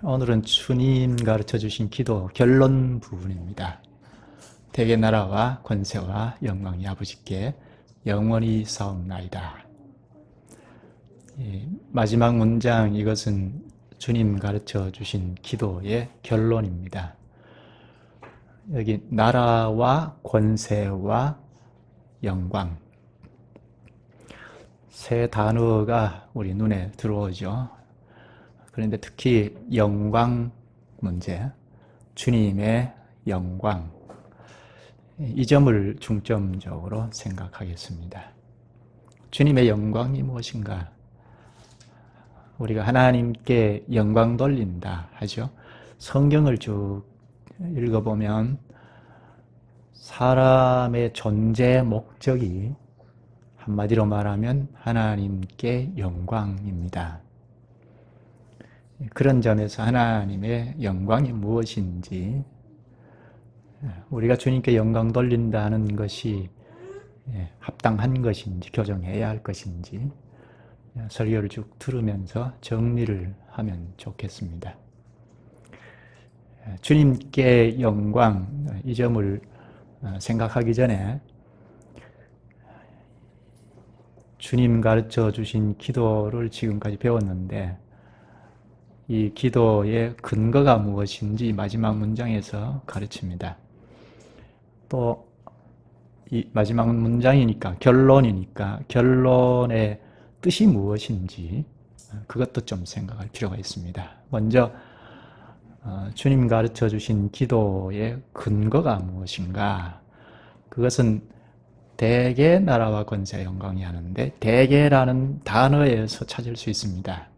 오늘은 주님 가르쳐 주신 기도 결론 부분입니다. 대개 나라와 권세와 영광이 아버지께 영원히 사옵나이다. 마지막 문장, 이것은 주님 가르쳐 주신 기도의 결론입니다. 여기 나라와 권세와 영광, 세 단어가 우리 눈에 들어오죠. 그런데 특히 영광 문제, 주님의 영광, 이 점을 중점적으로 생각하겠습니다. 주님의 영광이 무엇인가? 우리가 하나님께 영광 돌린다 하죠. 성경을 쭉 읽어보면 사람의 존재 목적이 한마디로 말하면 하나님께 영광입니다. 그런 점에서 하나님의 영광이 무엇인지, 우리가 주님께 영광 돌린다는 것이 합당한 것인지, 교정해야 할 것인지 설교를 쭉 들으면서 정리를 하면 좋겠습니다. 주님께 영광, 이 점을 생각하기 전에 주님 가르쳐 주신 기도를 지금까지 배웠는데 이 기도의 근거가 무엇인지 마지막 문장에서 가르칩니다. 또 이 마지막 문장이니까, 결론이니까 결론의 뜻이 무엇인지 그것도 좀 생각할 필요가 있습니다. 먼저 주님 가르쳐 주신 기도의 근거가 무엇인가? 그것은 대개 나라와 권세 영광이 하는데, 대개라는 단어에서 찾을 수 있습니다.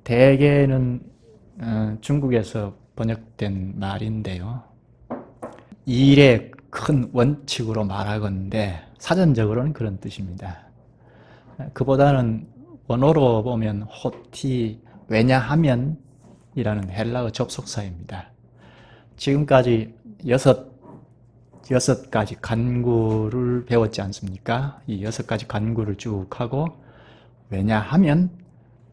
대개는 중국에서 번역된 말인데요, 일의 큰 원칙으로 말하건대 사전적으로는 그런 뜻입니다. 그보다는 원어로 보면 호티, 왜냐하면 이라는 헬라어 접속사입니다. 지금까지 여섯 가지 간구를 배웠지 않습니까? 이 6가지 간구를 쭉 하고, 왜냐하면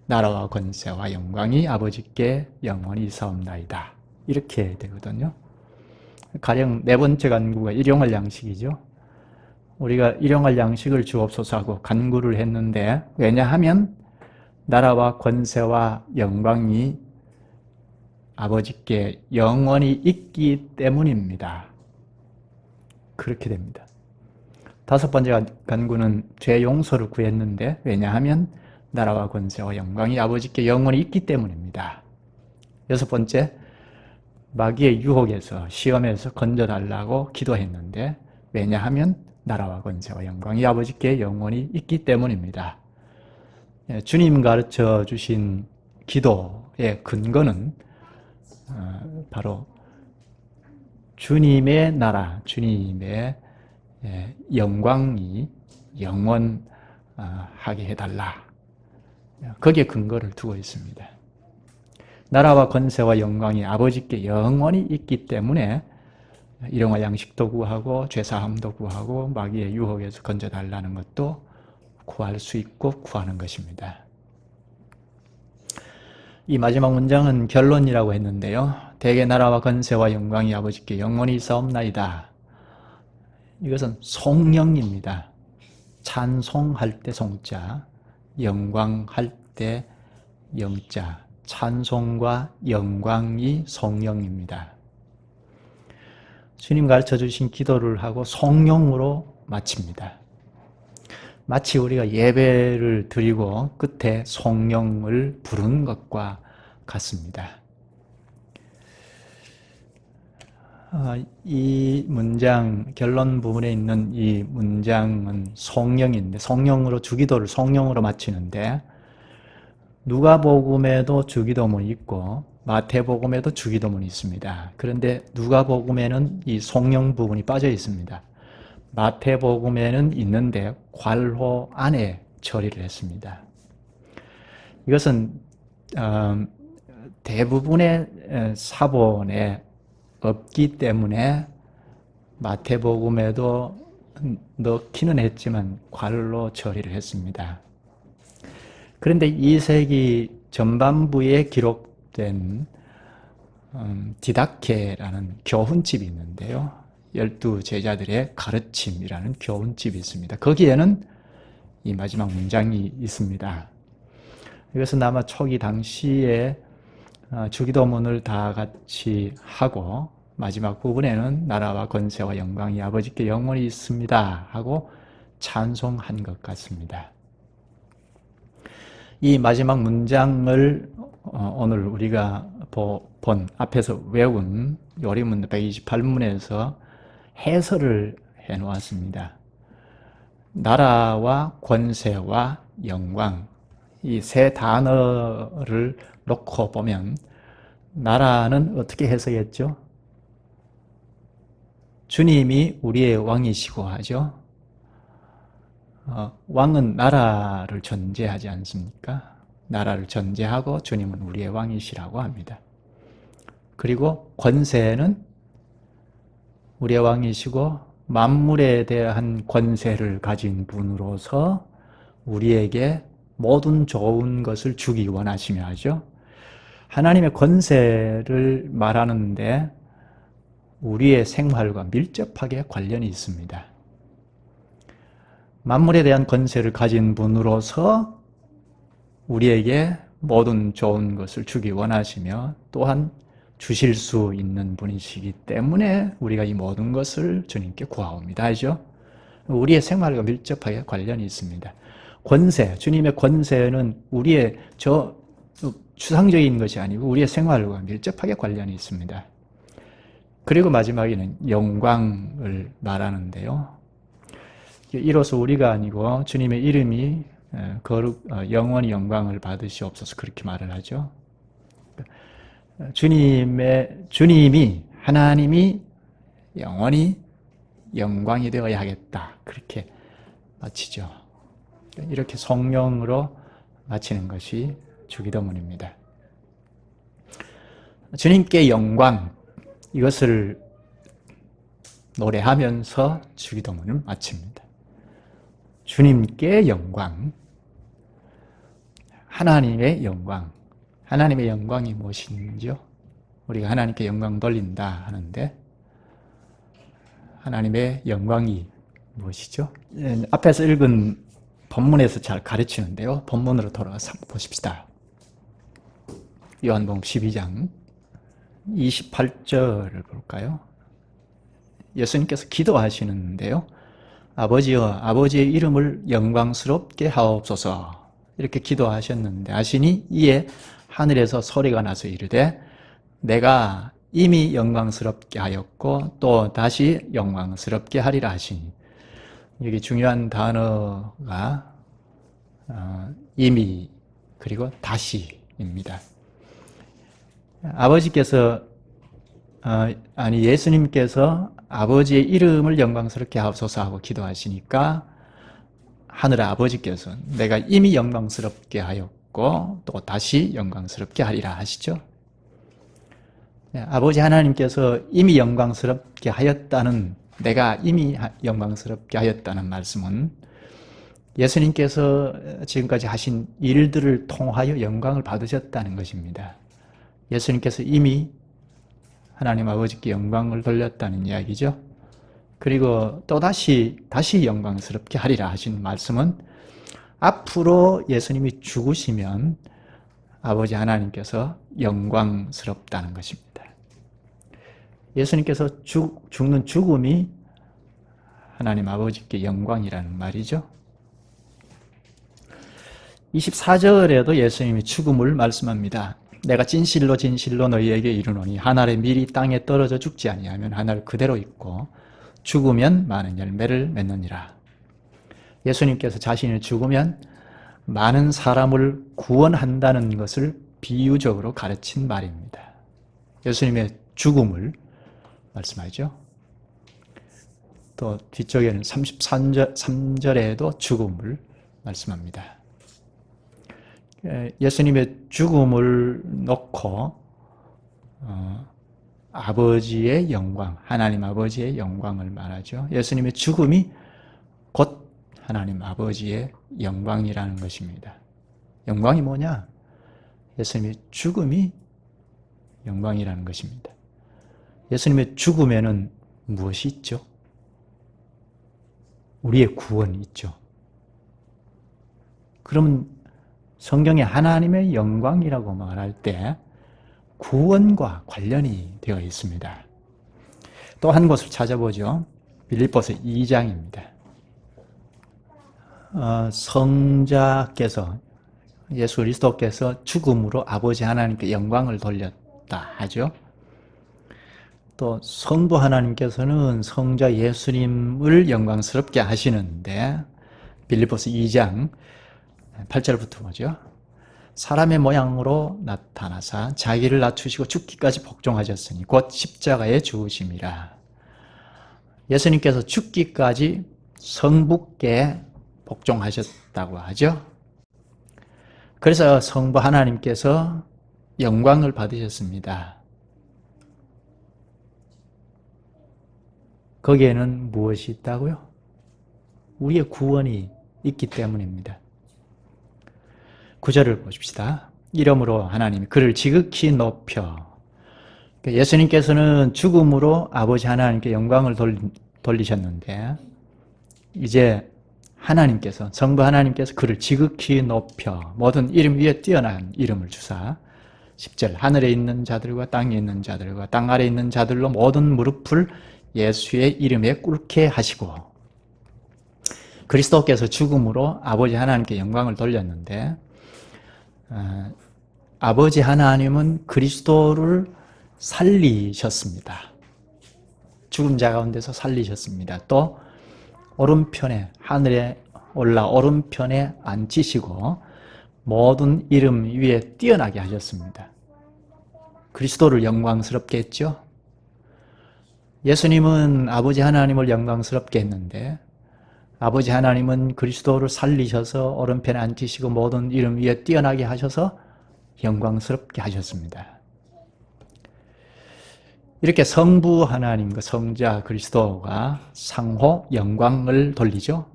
나라와 권세와 영광이 아버지께 영원히 사옵나이다, 이렇게 되거든요. 가령 4번째 간구가 일용할 양식이죠. 우리가 일용할 양식을 주옵소서 하고 간구를 했는데, 왜냐하면 나라와 권세와 영광이 아버지께 영원히 있기 때문입니다. 그렇게 됩니다. 5번째 간구는 죄 용서를 구했는데, 왜냐하면 나라와 권세와 영광이 아버지께 영원히 있기 때문입니다. 6번째, 마귀의 유혹에서, 시험에서 건져달라고 기도했는데, 왜냐하면 나라와 권세와 영광이 아버지께 영원히 있기 때문입니다. 주님 가르쳐 주신 기도의 근거는 바로 주님의 나라, 주님의 영광이 영원하게 해달라, 거기에 근거를 두고 있습니다. 나라와 권세와 영광이 아버지께 영원히 있기 때문에 일용할 양식도 구하고 죄사함도 구하고 마귀의 유혹에서 건져달라는 것도 구할 수 있고 구하는 것입니다. 이 마지막 문장은 결론이라고 했는데요, 대개 나라와 권세와 영광이 아버지께 영원히 사옵나이다, 이것은 송영입니다. 찬송할 때 송자, 영광할 때 영자, 찬송과 영광이 송영입니다. 주님 가르쳐 주신 기도를 하고 송영으로 마칩니다. 마치 우리가 예배를 드리고 끝에 송영을 부르는 것과 같습니다. 이 문장, 결론 부분에 있는 이 문장은 송영인데, 송영으로 주기도를 송영으로 마치는데, 누가복음에도 주기도문이 있고 마태복음에도 주기도문이 있습니다. 그런데 누가복음에는 이 송영 부분이 빠져 있습니다. 마태복음에는 있는데 괄호 안에 처리를 했습니다. 이것은 대부분의 사본에 없기 때문에 마태복음에도 넣기는 했지만 괄호 처리를 했습니다. 그런데 2세기 전반부에 기록된 된 디다케라는 교훈집이 있는데요. 12제자들의 가르침이라는 교훈집이 있습니다. 거기에는 이 마지막 문장이 있습니다. 이것은 아마 초기 당시에 주기도문을 다 같이 하고 마지막 부분에는 나라와 권세와 영광이 아버지께 영원히 있습니다 하고 찬송한 것 같습니다. 이 마지막 문장을 오늘 우리가 본 앞에서 외운 요리문 128문에서 해설을 해 놓았습니다. 나라와 권세와 영광, 이 세 단어를 놓고 보면 나라는 어떻게 해석했죠? 주님이 우리의 왕이시고 하죠. 왕은 나라를 전제하지 않습니까? 나라를 전제하고 주님은 우리의 왕이시라고 합니다. 그리고 권세는 우리의 왕이시고 만물에 대한 권세를 가진 분으로서 우리에게 모든 좋은 것을 주기 원하시며 하죠. 하나님의 권세를 말하는데 우리의 생활과 밀접하게 관련이 있습니다. 만물에 대한 권세를 가진 분으로서 우리에게 모든 좋은 것을 주기 원하시며 또한 주실 수 있는 분이시기 때문에 우리가 이 모든 것을 주님께 구하옵니다 하죠. 우리의 생활과 밀접하게 관련이 있습니다. 권세, 주님의 권세는 우리의 추상적인 것이 아니고 우리의 생활과 밀접하게 관련이 있습니다. 그리고 마지막에는 영광을 말하는데요. 이로써 우리가 아니고 주님의 이름이 영원히 영광을 받으시옵소서 그렇게 말을 하죠. 주님이 하나님이 영원히 영광이 되어야 하겠다 그렇게 마치죠. 이렇게 성령으로 마치는 것이 주기도문입니다. 주님께 영광 이것을 노래하면서 주기도문을 마칩니다. 주님께 영광, 하나님의 영광. 하나님의 영광이 무엇인지요? 우리가 하나님께 영광 돌린다 하는데 하나님의 영광이 무엇이죠? 앞에서 읽은 본문에서 잘 가르치는데요. 본문으로 돌아가서 한번 보십시다. 요한복음 12장 28절을 볼까요? 예수님께서 기도하시는데요. 아버지여, 아버지의 이름을 영광스럽게 하옵소서 이렇게 기도하셨는데 하시니 이에 하늘에서 소리가 나서 이르되 내가 이미 영광스럽게 하였고 또 다시 영광스럽게 하리라 하시니 여기 중요한 단어가 이미 그리고 다시입니다. 예수님께서 아버지의 이름을 영광스럽게 하옵소서 하고 기도하시니까 하늘 아버지께서 내가 이미 영광스럽게 하였고 또 다시 영광스럽게 하리라 하시죠. 아버지 하나님께서 이미 영광스럽게 하였다는 내가 이미 영광스럽게 하였다는 말씀은 예수님께서 지금까지 하신 일들을 통하여 영광을 받으셨다는 것입니다. 예수님께서 이미 하나님 아버지께 영광을 돌렸다는 이야기죠. 그리고 또 다시 영광스럽게 하리라 하신 말씀은 앞으로 예수님이 죽으시면 아버지 하나님께서 영광스럽다는 것입니다. 예수님께서 죽는 죽음이 하나님 아버지께 영광이라는 말이죠. 24절에도 예수님이 죽음을 말씀합니다. 내가 진실로 진실로 너희에게 이르노니 한 알의 밀이 땅에 떨어져 죽지 아니하면 한 알 그대로 있고 죽으면 많은 열매를 맺느니라. 예수님께서 자신이 죽으면 많은 사람을 구원한다는 것을 비유적으로 가르친 말입니다. 예수님의 죽음을 말씀하죠. 또 뒤쪽에는 33절에도 죽음을 말씀합니다. 예수님의 죽음을 놓고 아버지의 영광, 하나님 아버지의 영광을 말하죠. 예수님의 죽음이 곧 하나님 아버지의 영광이라는 것입니다. 영광이 뭐냐? 예수님의 죽음이 영광이라는 것입니다. 예수님의 죽음에는 무엇이 있죠? 우리의 구원이 있죠. 그러면 성경에 하나님의 영광이라고 말할 때 구원과 관련이 되어 있습니다. 또 한 곳을 찾아보죠. 빌립보서 2장입니다. 성자께서 예수 그리스도께서 죽음으로 아버지 하나님께 영광을 돌렸다 하죠. 또 성부 하나님께서는 성자 예수님을 영광스럽게 하시는데 빌립보서 2장 8절부터 보죠. 사람의 모양으로 나타나사 자기를 낮추시고 죽기까지 복종하셨으니 곧 십자가에 죽으심이라. 예수님께서 죽기까지 성부께 복종하셨다고 하죠. 그래서 성부 하나님께서 영광을 받으셨습니다. 거기에는 무엇이 있다고요? 우리의 구원이 있기 때문입니다. 9절을 보십시다. 이러므로 하나님이 그를 지극히 높여, 예수님께서는 죽음으로 아버지 하나님께 영광을 돌리셨는데 이제 하나님께서, 성부 하나님께서 그를 지극히 높여 모든 이름 위에 뛰어난 이름을 주사 10절 하늘에 있는 자들과 땅에 있는 자들과 땅 아래에 있는 자들로 모든 무릎을 예수의 이름에 꿇게 하시고, 그리스도께서 죽음으로 아버지 하나님께 영광을 돌렸는데 아버지 하나님은 그리스도를 살리셨습니다. 죽은 자 가운데서 살리셨습니다. 또 오른편에, 하늘에 올라 오른편에 앉히시고 모든 이름 위에 뛰어나게 하셨습니다. 그리스도를 영광스럽게 했죠. 예수님은 아버지 하나님을 영광스럽게 했는데 아버지 하나님은 그리스도를 살리셔서 오른편에 앉히시고 모든 이름 위에 뛰어나게 하셔서 영광스럽게 하셨습니다. 이렇게 성부 하나님과 성자 그리스도가 상호 영광을 돌리죠.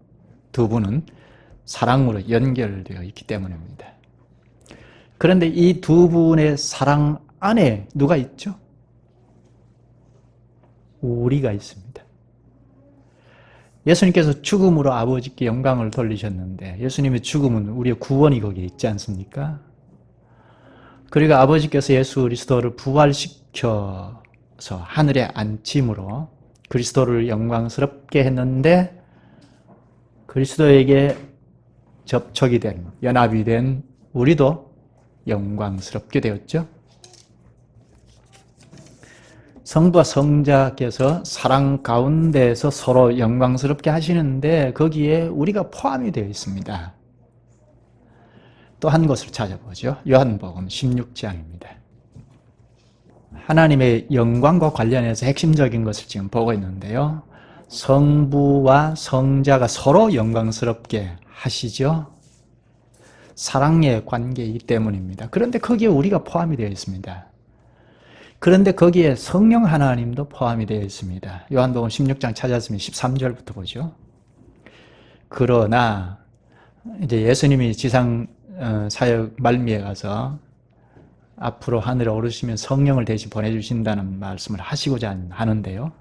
두 분은 사랑으로 연결되어 있기 때문입니다. 그런데 이 두 분의 사랑 안에 누가 있죠? 우리가 있습니다. 예수님께서 죽음으로 아버지께 영광을 돌리셨는데 예수님의 죽음은 우리의 구원이 거기에 있지 않습니까? 그리고 아버지께서 예수 그리스도를 부활시켜서 하늘에 앉힘으로 그리스도를 영광스럽게 했는데 그리스도에게 접촉이 된, 연합이 된 우리도 영광스럽게 되었죠. 성부와 성자께서 사랑 가운데에서 서로 영광스럽게 하시는데 거기에 우리가 포함이 되어 있습니다. 또 한 곳을 찾아보죠. 요한복음 16장입니다. 하나님의 영광과 관련해서 핵심적인 것을 지금 보고 있는데요. 성부와 성자가 서로 영광스럽게 하시죠. 사랑의 관계이기 때문입니다. 그런데 거기에 우리가 포함이 되어 있습니다. 그런데 거기에 성령 하나님도 포함이 되어 있습니다. 요한복음 16장 찾았으면 13절부터 보죠. 그러나 이제 예수님이 지상 사역 말미에 가서 앞으로 하늘에 오르시면 성령을 대신 보내주신다는 말씀을 하시고자 하는데요.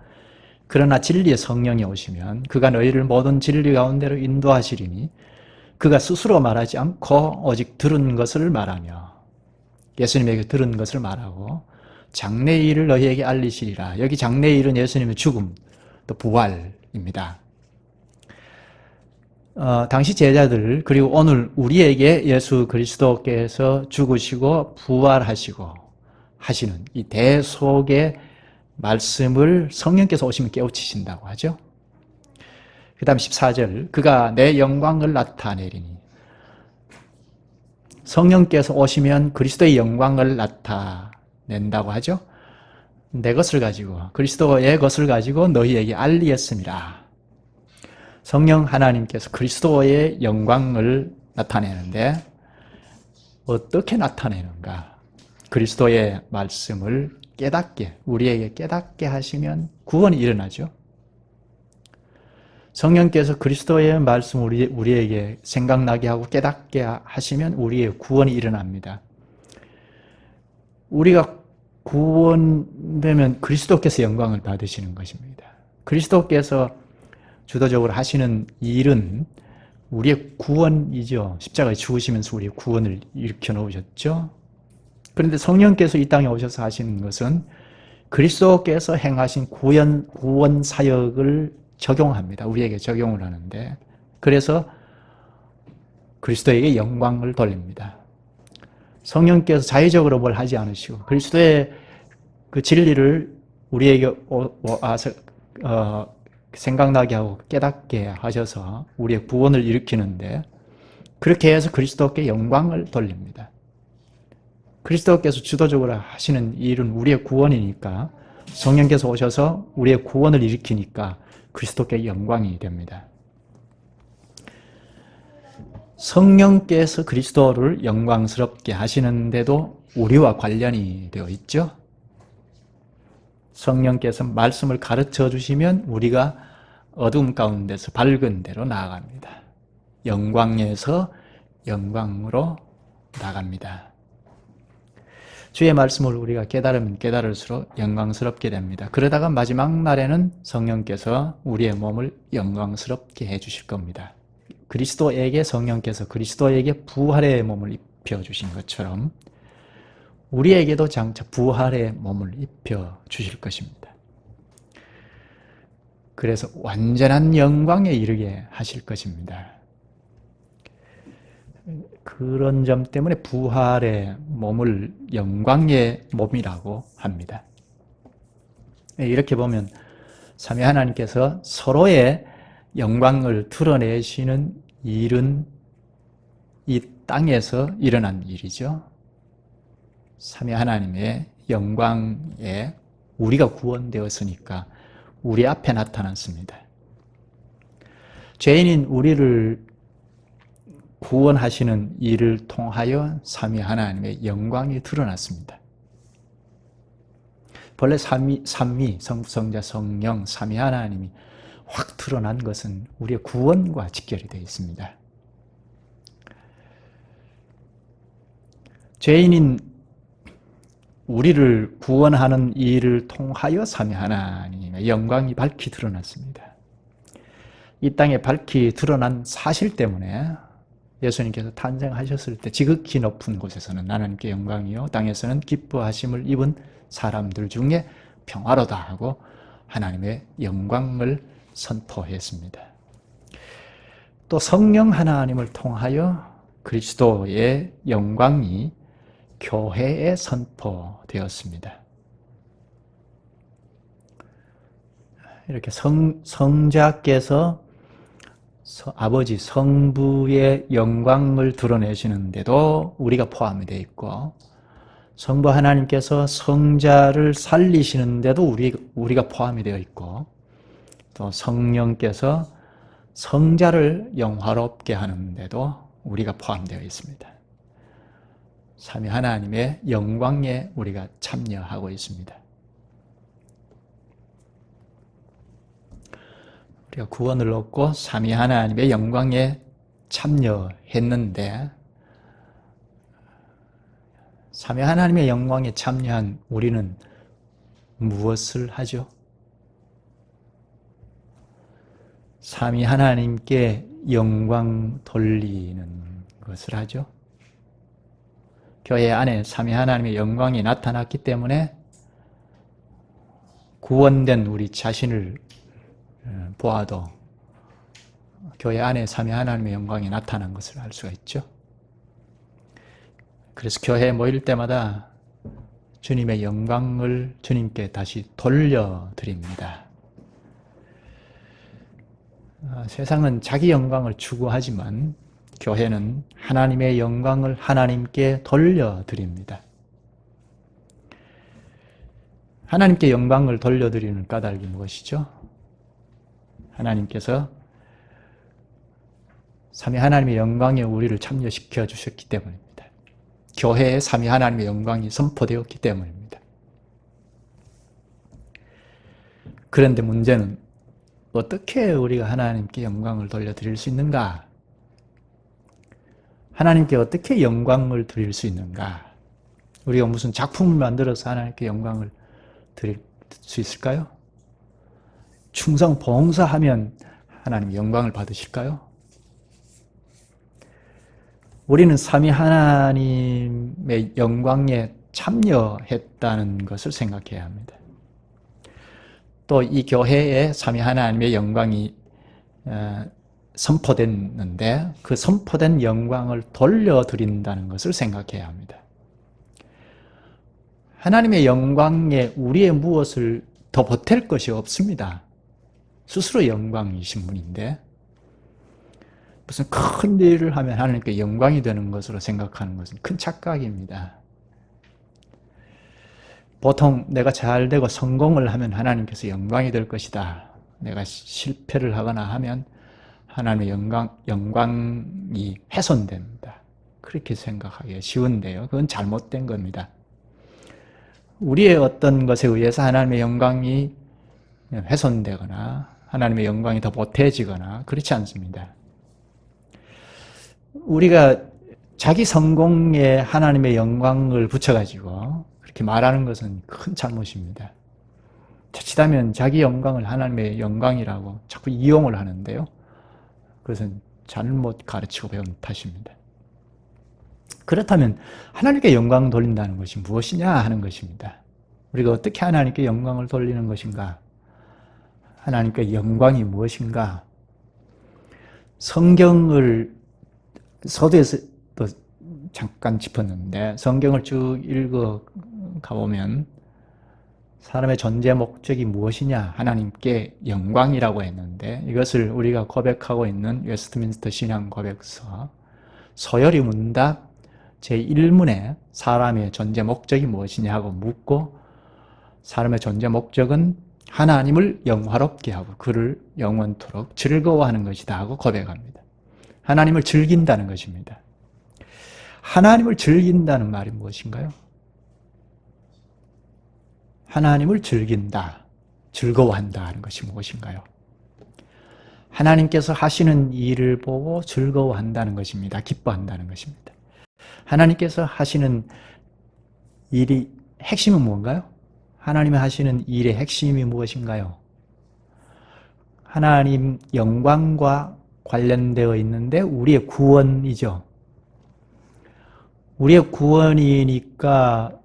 그러나 진리의 성령이 오시면 그가 너희를 모든 진리 가운데로 인도하시리니 그가 스스로 말하지 않고 오직 들은 것을 말하며, 예수님에게 들은 것을 말하고 장래의 일을 너희에게 알리시리라. 여기 장래의 일은 예수님의 죽음, 또 부활입니다. 당시 제자들 그리고 오늘 우리에게 예수 그리스도께서 죽으시고 부활하시고 하시는 이 대속의 말씀을 성령께서 오시면 깨우치신다고 하죠. 그 다음 14절 그가 내 영광을 나타내리니, 성령께서 오시면 그리스도의 영광을 나타낸다고 하죠. 내 것을 가지고, 그리스도의 것을 가지고 너희에게 알리었습니다. 성령 하나님께서 그리스도의 영광을 나타내는데 어떻게 나타내는가? 그리스도의 말씀을 깨닫게, 우리에게 깨닫게 하시면 구원이 일어나죠. 성령께서 그리스도의 말씀을 우리에게 생각나게 하고 깨닫게 하시면 우리의 구원이 일어납니다. 우리가 구원되면 그리스도께서 영광을 받으시는 것입니다. 그리스도께서 주도적으로 하시는 일은 우리의 구원이죠. 십자가에 죽으시면서 우리의 구원을 일으켜 놓으셨죠. 그런데 성령께서 이 땅에 오셔서 하시는 것은 그리스도께서 행하신 구원 사역을 적용합니다. 우리에게 적용을 하는데, 그래서 그리스도에게 영광을 돌립니다. 성령께서 자의적으로 뭘 하지 않으시고 그리스도의 그 진리를 우리에게 와서 생각나게 하고 깨닫게 하셔서 우리의 구원을 일으키는데, 그렇게 해서 그리스도께 영광을 돌립니다. 그리스도께서 주도적으로 하시는 일은 우리의 구원이니까, 성령께서 오셔서 우리의 구원을 일으키니까 그리스도께 영광이 됩니다. 성령께서 그리스도를 영광스럽게 하시는데도 우리와 관련이 되어 있죠. 성령께서 말씀을 가르쳐 주시면 우리가 어둠 가운데서 밝은 데로 나아갑니다. 영광에서 영광으로 나갑니다. 주의 말씀을 우리가 깨달으면 깨달을수록 영광스럽게 됩니다. 그러다가 마지막 날에는 성령께서 우리의 몸을 영광스럽게 해주실 겁니다. 그리스도에게 성령께서 그리스도에게 부활의 몸을 입혀주신 것처럼 우리에게도 장차 부활의 몸을 입혀주실 것입니다. 그래서 완전한 영광에 이르게 하실 것입니다. 그런 점 때문에 부활의 몸을 영광의 몸이라고 합니다. 이렇게 보면 삼위 하나님께서 서로의 영광을 드러내시는 일은 이 땅에서 일어난 일이죠. 삼위 하나님의 영광에 우리가 구원되었으니까 우리 앞에 나타났습니다. 죄인인 우리를 구원하시는 일을 통하여 삼위 하나님의 영광이 드러났습니다. 본래 삼위, 성부, 성자, 성령, 삼위 하나님이 확 드러난 것은 우리의 구원과 직결이 되어 있습니다. 죄인인 우리를 구원하는 일을 통하여 삼위 하나님의 영광이 밝히 드러났습니다. 이 땅에 밝히 드러난 사실 때문에 예수님께서 탄생하셨을 때 지극히 높은 곳에서는 하나님께 영광이요 땅에서는 기뻐하심을 입은 사람들 중에 평화로다 하고 하나님의 영광을 선포했습니다. 또 성령 하나님을 통하여 그리스도의 영광이 교회에 선포되었습니다. 이렇게 성자께서 아버지 성부의 영광을 드러내시는데도 우리가 포함이 되어 있고, 성부 하나님께서 성자를 살리시는데도 우리가 포함이 되어 있고, 또 성령께서 성자를 영화롭게 하는데도 우리가 포함되어 있습니다. 삼위 하나님의 영광에 우리가 참여하고 있습니다. 우리가 구원을 얻고 삼위 하나님의 영광에 참여했는데, 삼위 하나님의 영광에 참여한 우리는 무엇을 하죠? 삼위 하나님께 영광 돌리는 것을 하죠. 교회 안에 삼위 하나님의 영광이 나타났기 때문에 구원된 우리 자신을 보아도 교회 안에 삼위 하나님의 영광이 나타난 것을 알 수가 있죠. 그래서 교회에 모일 때마다 주님의 영광을 주님께 다시 돌려드립니다. 세상은 자기 영광을 추구하지만 교회는 하나님의 영광을 하나님께 돌려드립니다. 하나님께 영광을 돌려드리는 까닭이 무엇이죠? 하나님께서 삼위 하나님의 영광에 우리를 참여시켜 주셨기 때문입니다. 교회에 삼위 하나님의 영광이 선포되었기 때문입니다. 그런데 문제는 어떻게 우리가 하나님께 영광을 돌려드릴 수 있는가? 하나님께 어떻게 영광을 드릴 수 있는가? 우리가 무슨 작품을 만들어서 하나님께 영광을 드릴 수 있을까요? 충성 봉사하면 하나님 영광을 받으실까요? 우리는 삼위 하나님의 영광에 참여했다는 것을 생각해야 합니다. 또 이 교회에 삼위 하나님의 영광이 선포됐는데 그 선포된 영광을 돌려드린다는 것을 생각해야 합니다. 하나님의 영광에 우리의 무엇을 더 보탤 것이 없습니다. 스스로 영광이신 분인데 무슨 큰 일을 하면 하나님께 영광이 되는 것으로 생각하는 것은 큰 착각입니다. 보통 내가 잘 되고 성공을 하면 하나님께서 영광이 될 것이다. 내가 실패를 하거나 하면 하나님의 영광이 훼손됩니다. 그렇게 생각하기가 쉬운데요. 그건 잘못된 겁니다. 우리의 어떤 것에 의해서 하나님의 영광이 훼손되거나 하나님의 영광이 더 보태지거나 그렇지 않습니다. 우리가 자기 성공에 하나님의 영광을 붙여가지고 그렇게 말하는 것은 큰 잘못입니다. 자칫하면 자기 영광을 하나님의 영광이라고 자꾸 이용을 하는데요. 그것은 잘못 가르치고 배운 탓입니다. 그렇다면 하나님께 영광 돌린다는 것이 무엇이냐 하는 것입니다. 우리가 어떻게 하나님께 영광을 돌리는 것인가? 하나님께 영광이 무엇인가? 성경을 서두에서도 잠깐 짚었는데 성경을 쭉 읽어 가보면 사람의 존재 목적이 무엇이냐? 하나님께 영광이라고 했는데 이것을 우리가 고백하고 있는 웨스트민스터 신앙 고백서 서열이 문답 제1문에 사람의 존재 목적이 무엇이냐 하고 묻고 사람의 존재 목적은 하나님을 영화롭게 하고 그를 영원토록 즐거워하는 것이다 하고 고백합니다. 하나님을 즐긴다는 것입니다. 하나님을 즐긴다는 말이 무엇인가요? 하나님을 즐긴다, 즐거워한다 하는 것이 무엇인가요? 하나님께서 하시는 일을 보고 즐거워한다는 것입니다. 기뻐한다는 것입니다. 하나님께서 하시는 일이 핵심은 무엇인가요? 하나님이 하시는 일의 핵심이 무엇인가요? 하나님 영광과 관련되어 있는데 우리의 구원이죠. 우리의 구원이니까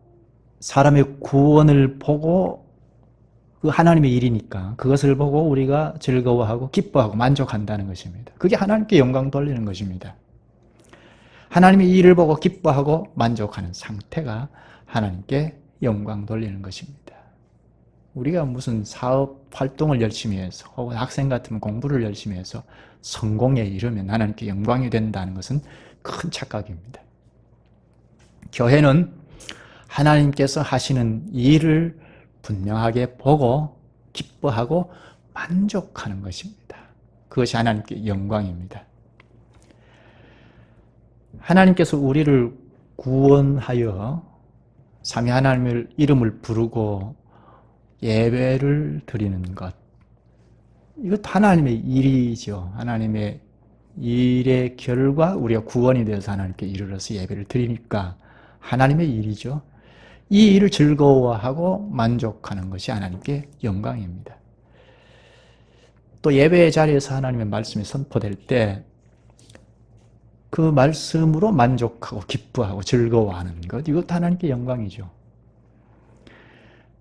사람의 구원을 보고 그 하나님의 일이니까 그것을 보고 우리가 즐거워하고 기뻐하고 만족한다는 것입니다. 그게 하나님께 영광 돌리는 것입니다. 하나님의 일을 보고 기뻐하고 만족하는 상태가 하나님께 영광 돌리는 것입니다. 우리가 무슨 사업 활동을 열심히 해서 혹은 학생 같으면 공부를 열심히 해서 성공에 이르면 하나님께 영광이 된다는 것은 큰 착각입니다. 교회는 하나님께서 하시는 일을 분명하게 보고 기뻐하고 만족하는 것입니다. 그것이 하나님께 영광입니다. 하나님께서 우리를 구원하여 삼위 하나님의 이름을 부르고 예배를 드리는 것, 이것 하나님의 일이죠. 하나님의 일의 결과 우리가 구원이 되어서 하나님께 이르러서 예배를 드리니까 하나님의 일이죠. 이 일을 즐거워하고 만족하는 것이 하나님께 영광입니다. 또 예배의 자리에서 하나님의 말씀이 선포될 때 그 말씀으로 만족하고 기뻐하고 즐거워하는 것, 이것도 하나님께 영광이죠.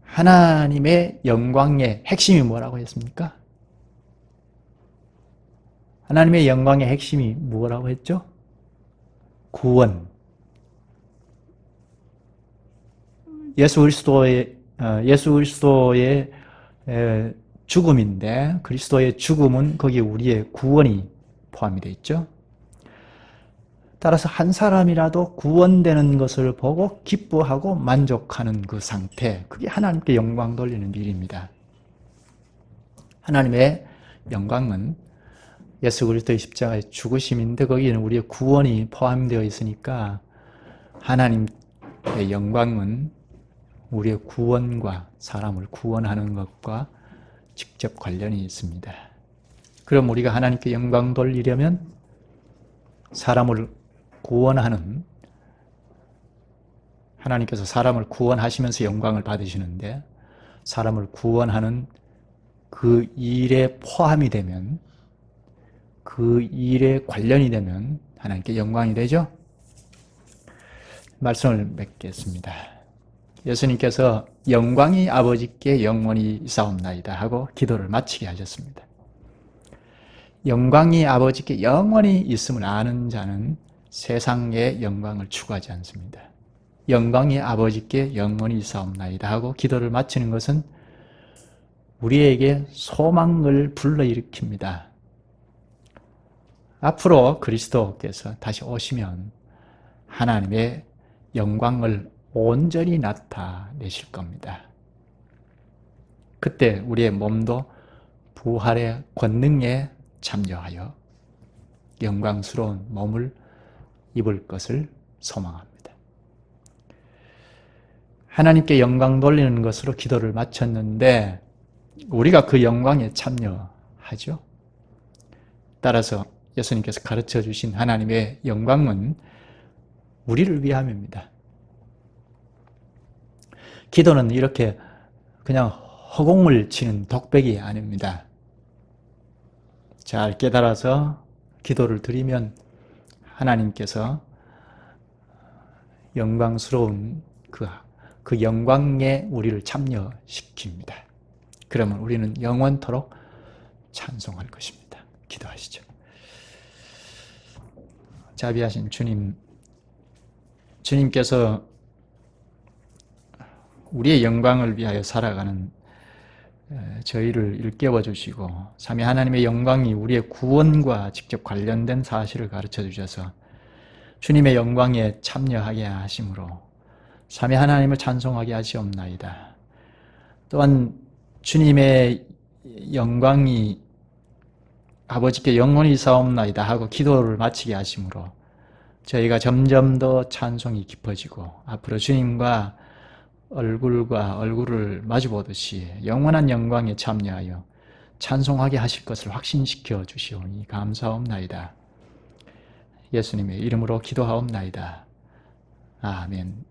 하나님의 영광의 핵심이 뭐라고 했습니까? 하나님의 영광의 핵심이 뭐라고 했죠? 구원. 예수 그리스도의 죽음인데 그리스도의 죽음은 거기에 우리의 구원이 포함이 되어 있죠. 따라서 한 사람이라도 구원되는 것을 보고 기뻐하고 만족하는 그 상태, 그게 하나님께 영광 돌리는 일입니다. 하나님의 영광은 예수 그리스도의 십자가의 죽으심인데 거기에는 우리의 구원이 포함되어 있으니까 하나님의 영광은 우리의 구원과 사람을 구원하는 것과 직접 관련이 있습니다. 그럼 우리가 하나님께 영광 돌리려면 사람을 구원하는 하나님께서 사람을 구원하시면서 영광을 받으시는데 사람을 구원하는 그 일에 포함이 되면 그 일에 관련이 되면 하나님께 영광이 되죠. 말씀을 맺겠습니다. 예수님께서 영광이 아버지께 영원히 있사옵나이다 하고 기도를 마치게 하셨습니다. 영광이 아버지께 영원히 있음을 아는 자는 세상의 영광을 추구하지 않습니다. 영광이 아버지께 영원히 있사옵나이다 하고 기도를 마치는 것은 우리에게 소망을 불러일으킵니다. 앞으로 그리스도께서 다시 오시면 하나님의 영광을 온전히 나타내실 겁니다. 그때 우리의 몸도 부활의 권능에 참여하여 영광스러운 몸을 입을 것을 소망합니다. 하나님께 영광 돌리는 것으로 기도를 마쳤는데 우리가 그 영광에 참여하죠. 따라서 예수님께서 가르쳐 주신 하나님의 영광은 우리를 위함입니다. 기도는 이렇게 그냥 허공을 치는 독백이 아닙니다. 잘 깨달아서 기도를 드리면 하나님께서 영광스러운 그 영광에 우리를 참여시킵니다. 그러면 우리는 영원토록 찬송할 것입니다. 기도하시죠. 자비하신 주님, 주님께서 우리의 영광을 위하여 살아가는 저희를 일깨워 주시고 삼위 하나님의 영광이 우리의 구원과 직접 관련된 사실을 가르쳐 주셔서 주님의 영광에 참여하게 하심으로 삼위 하나님을 찬송하게 하시옵나이다. 또한 주님의 영광이 아버지께 영원히 있사옵나이다 하고 기도를 마치게 하심으로 저희가 점점 더 찬송이 깊어지고 앞으로 주님과 얼굴과 얼굴을 마주보듯이 영원한 영광에 참여하여 찬송하게 하실 것을 확신시켜 주시오니 감사옵나이다. 예수님의 이름으로 기도하옵나이다. 아멘.